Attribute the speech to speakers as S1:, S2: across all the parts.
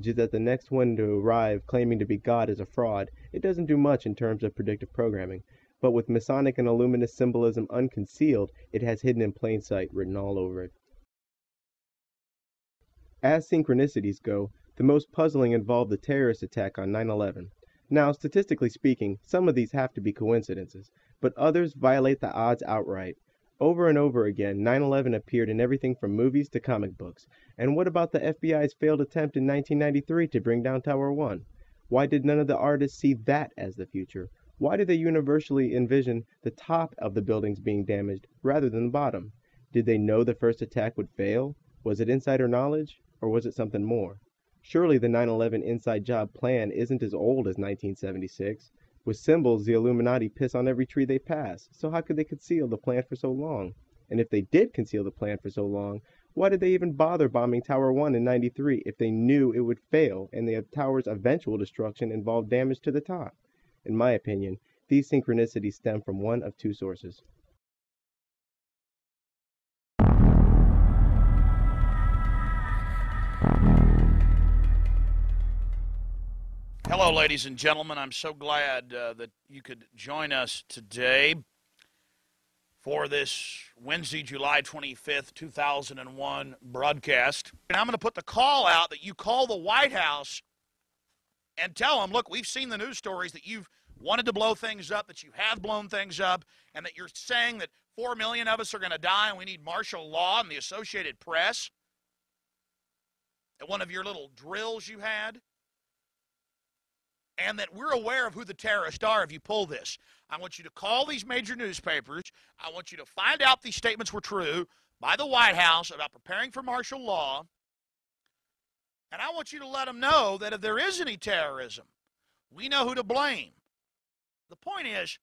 S1: that the next one to arrive claiming to be God is a fraud, it doesn't do much in terms of predictive programming. But with Masonic and Illuminist symbolism unconcealed, it has hidden in plain sight written all over it. As synchronicities go, the most puzzling involved the terrorist attack on 9/11. Now, statistically speaking, some of these have to be coincidences, but others violate the odds outright. Over and over again, 9/11 appeared in everything from movies to comic books. And what about the FBI's failed attempt in 1993 to bring down Tower 1? Why did none of the artists see that as the future? Why did they universally envision the top of the buildings being damaged rather than the bottom? Did they know the first attack would fail? Was it insider knowledge? Or was it something more? Surely the 9/11 inside job plan isn't as old as 1976. With symbols, the Illuminati piss on every tree they pass, so how could they conceal the plan for so long? And if they did conceal the plan for so long, why did they even bother bombing Tower 1 in 93 if they knew it would fail and the tower's eventual destruction involved damage to the top? In my opinion, these synchronicities stem from one of two sources.
S2: Hello, ladies and gentlemen. I'm so glad that you could join us today for this Wednesday, July 25th, 2001 broadcast. And I'm going to put the call out that you call the White House and tell them, look, we've seen the news stories that you've wanted to blow things up, that you have blown things up, and that you're saying that 4 million of us are going to die and we need martial law and the Associated Press at one of your little drills you had. And that we're aware of who the terrorists are if you pull this. I want you to call these major newspapers. I want you to find out these statements were true by the White House about preparing for martial law. And I want you to let them know that if there is any terrorism, we know who to blame. The point is,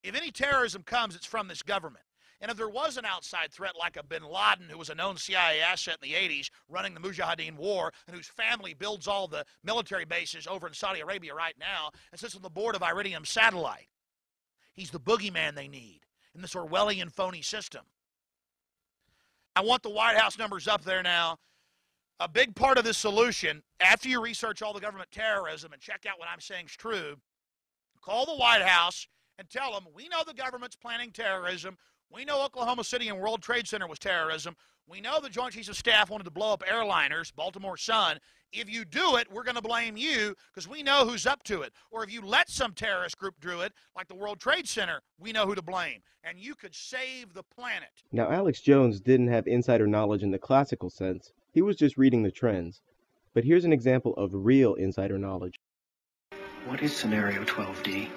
S2: if any terrorism comes, it's from this government. And if there was an outside threat like a bin Laden, who was a known CIA asset in the 80s, running the Mujahideen war, and whose family builds all the military bases over in Saudi Arabia right now, and sits on the board of Iridium Satellite, he's the boogeyman they need in this Orwellian phony system. I want the White House numbers up there now. A big part of this solution, after you research all the government terrorism and check out what I'm saying is true, call the White House and tell them, we know the government's planning terrorism. We know Oklahoma City and World Trade Center was terrorism. We know the Joint Chiefs of Staff wanted to blow up airliners, Baltimore Sun. If you do it, we're going to blame you because we know who's up to it. Or if you let some terrorist group do it, like the World Trade Center, we know who to blame. And you could save the planet.
S1: Now, Alex Jones didn't have insider knowledge in the classical sense. He was just reading the trends. But here's an example of real insider knowledge.
S3: What is Scenario 12D?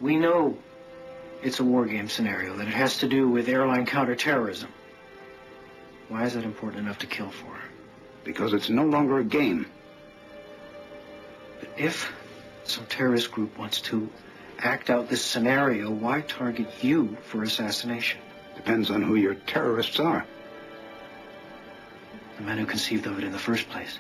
S3: We know it's a war game scenario, that it has to do with airline counterterrorism. Why is that important enough to kill for?
S4: Because it's no longer a game.
S3: But if some terrorist group wants to act out this scenario, why target you for assassination?
S4: Depends on who your terrorists are.
S3: The men who conceived of it in the first place.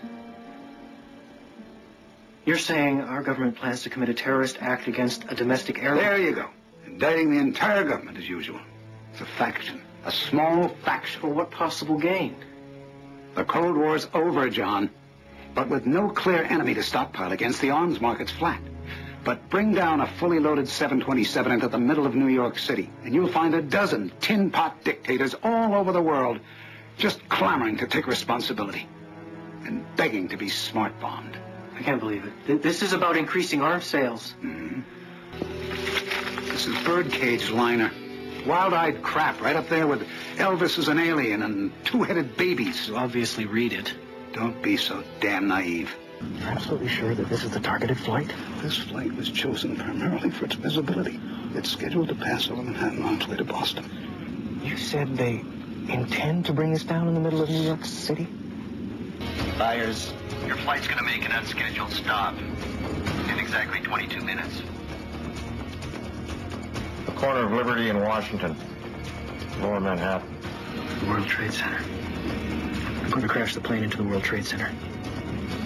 S3: You're saying our government plans to commit a terrorist act against a domestic airline?
S4: There you go. Indicting the entire government as usual. It's a faction. A small faction.
S3: For what possible gain?
S4: The Cold War's over, John. But with no clear enemy to stockpile against, the arms market's flat. But bring down a fully loaded 727 into the middle of New York City, and you'll find a dozen tin-pot dictators all over the world just clamoring to take responsibility and begging to be smart-bombed.
S3: I can't believe it. This is about increasing arms sales.
S4: Mm-hmm. This is Birdcage Liner. Wild-eyed crap right up there with Elvis as an alien and two-headed babies.
S3: You obviously read it.
S4: Don't be so damn naive.
S3: You're absolutely sure that this is the targeted flight?
S4: This flight was chosen primarily for its visibility. It's scheduled to pass over Manhattan on its way to Boston.
S3: You said they intend to bring us down in the middle of New York City?
S5: Buyers, your flight's going to make an unscheduled stop in exactly 22 minutes.
S6: The corner of Liberty and Washington, Lower Manhattan.
S3: World Trade Center. I'm going to crash the plane into the World Trade Center.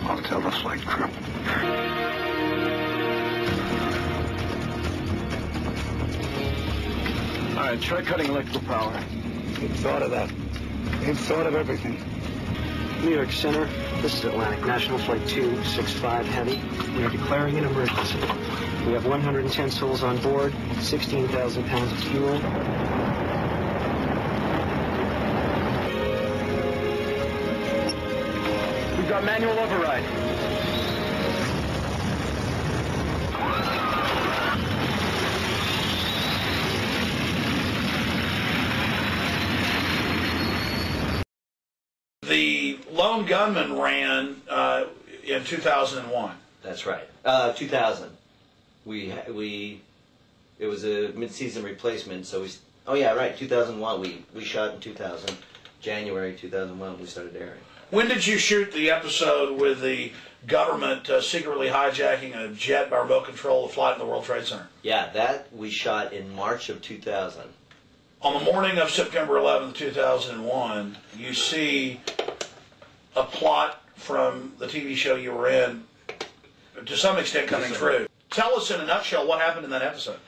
S4: I'll tell the flight crew.
S6: All right, try cutting electrical power.
S4: We've thought of that. We've thought of everything.
S3: New York Center, this is Atlantic National Flight 265 Heavy. We are declaring an emergency. We have 110 souls on board, 16,000 pounds of fuel. We've got manual override.
S2: The Lone Gunman ran in 2001.
S7: That's right. 2000. It was a mid-season replacement, so oh yeah, right, 2001. We shot in 2000. January 2001 we started airing.
S2: When did you shoot the episode with the government secretly hijacking a jet by remote control to fly in the World Trade Center?
S7: Yeah, that we shot in March of 2000.
S2: On the morning of September 11th, 2001, you see a plot from the TV show you were in, to some extent, coming true. Tell us in a nutshell what happened in that episode.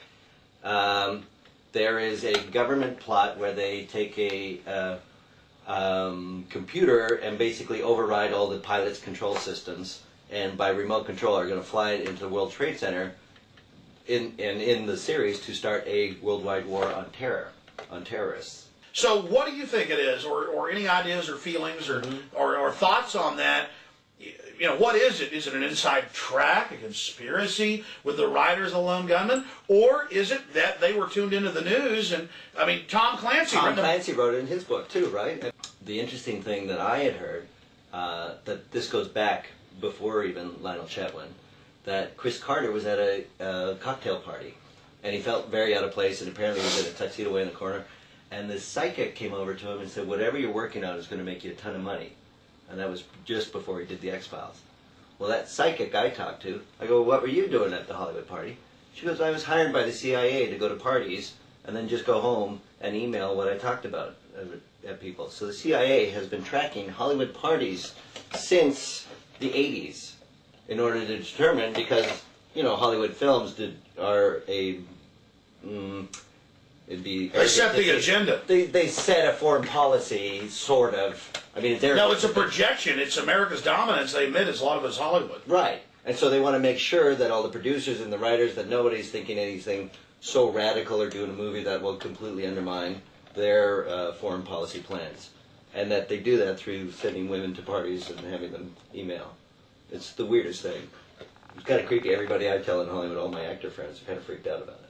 S7: There is a government plot where they take a computer and basically override all the pilot's control systems, and by remote control are going to fly it into the World Trade Center in the series to start a worldwide war on terror, on terrorists.
S2: So what do you think it is, or any ideas or feelings or thoughts on that? You know, what is it? Is it an inside track, a conspiracy with the writers of Lone Gunman? Or is it that they were tuned into the news? And, I mean, Tom Clancy
S7: wrote it in his book, too, right? The interesting thing that I had heard, that this goes back before even Lionel Chetwin, that Chris Carter was at a cocktail party, and he felt very out of place, and apparently he was in a tuxedo way in the corner, and the psychic came over to him and said, whatever you're working on is going to make you a ton of money. And that was just before he did the X-Files. Well, that psychic I talked to, I go, what were you doing at the Hollywood party? She goes, I was hired by the CIA to go to parties and then just go home and email what I talked about at people. So the CIA has been tracking Hollywood parties since the 80s in order to determine, because, you know, Hollywood films are a...
S2: They set the agenda.
S7: They set a foreign policy, sort of. I mean,
S2: no, it's a projection. It's America's dominance. They admit a lot of it's Hollywood.
S7: Right. And so they want to make sure that all the producers and the writers, that nobody's thinking anything so radical or doing a movie that will completely undermine their foreign policy plans. And that they do that through sending women to parties and having them email. It's the weirdest thing. It's kind of creepy. Everybody I tell in Hollywood, all my actor friends, are kind of freaked out about it.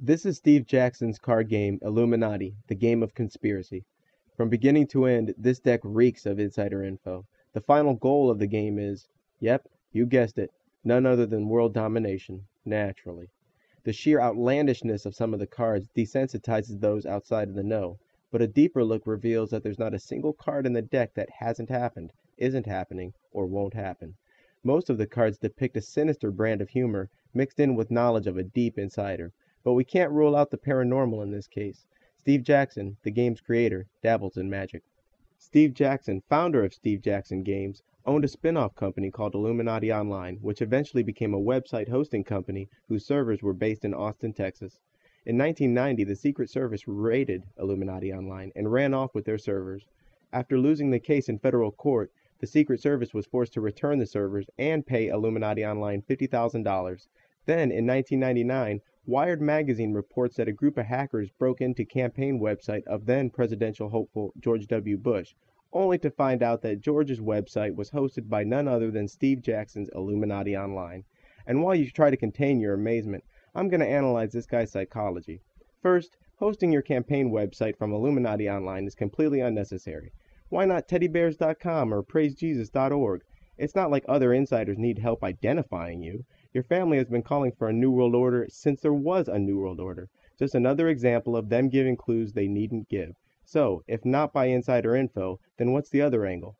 S1: This is Steve Jackson's card game, Illuminati, the game of conspiracy. From beginning to end, this deck reeks of insider info. The final goal of the game is, yep, you guessed it, none other than world domination, naturally. The sheer outlandishness of some of the cards desensitizes those outside of the know, but a deeper look reveals that there's not a single card in the deck that hasn't happened, isn't happening, or won't happen. Most of the cards depict a sinister brand of humor mixed in with knowledge of a deep insider. But we can't rule out the paranormal in this case. Steve Jackson, the game's creator, dabbles in magic. Steve Jackson, founder of Steve Jackson Games, owned a spin-off company called Illuminati Online, which eventually became a website hosting company whose servers were based in Austin, Texas. In 1990, the Secret Service raided Illuminati Online and ran off with their servers. After losing the case in federal court, the Secret Service was forced to return the servers and pay Illuminati Online $50,000. Then, in 1999, Wired magazine reports that a group of hackers broke into campaign website of then presidential hopeful George W. Bush, only to find out that George's website was hosted by none other than Steve Jackson's Illuminati Online. And while you try to contain your amazement, I'm going to analyze this guy's psychology. First, hosting your campaign website from Illuminati Online is completely unnecessary. Why not teddybears.com or praisejesus.org? It's not like other insiders need help identifying you. Your family has been calling for a New World Order since there was a New World Order. Just another example of them giving clues they needn't give. So, if not by insider info, then what's the other angle?